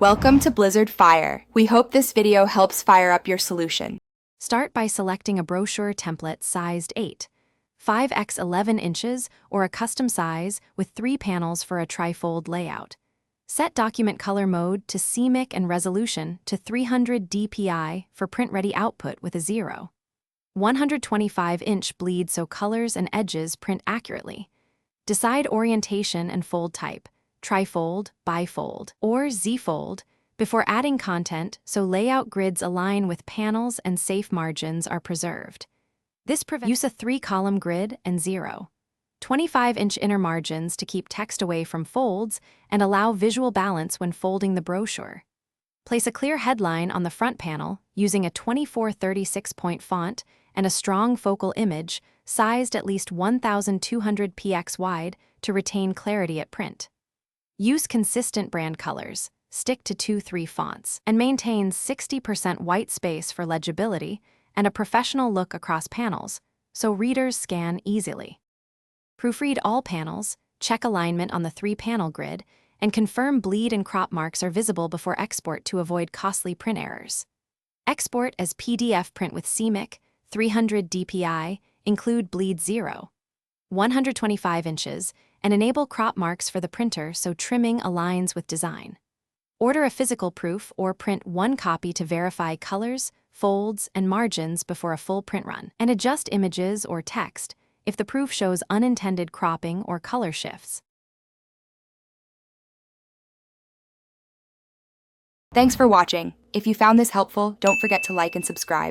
Welcome to Blizzard Fire. We hope this video helps fire up your solution. Start by selecting a brochure template sized 8, 5x 11 inches, or a custom size with 3 panels for a trifold layout. Set document color mode to CMYK and resolution to 300 dpi for print-ready output with a 0. 125-inch bleed so colors and edges print accurately. Decide orientation and fold type, trifold, bifold, or Z-fold, before adding content so layout grids align with panels and safe margins are preserved. This prevents use a 3-column grid and 0. 25-inch inner margins to keep text away from folds and allow visual balance when folding the brochure. Place a clear headline on the front panel using a 24-36-point font and a strong focal image sized at least 1200 px wide to retain clarity at print. Use consistent brand colors, stick to 2-3 fonts, and maintain 60% white space for legibility and a professional look across panels, so readers scan easily. Proofread all panels, check alignment on the 3-panel grid, and confirm bleed and crop marks are visible before export to avoid costly print errors. Export as PDF print with CMYK, 300 dpi, include bleed 0. 125 inches, and enable crop marks for the printer so trimming aligns with design. Order a physical proof or print 1 copy to verify colors, folds, and margins before a full print run, and adjust images or text if the proof shows unintended cropping or color shifts. Thanks for watching. If you found this helpful, don't forget to like and subscribe.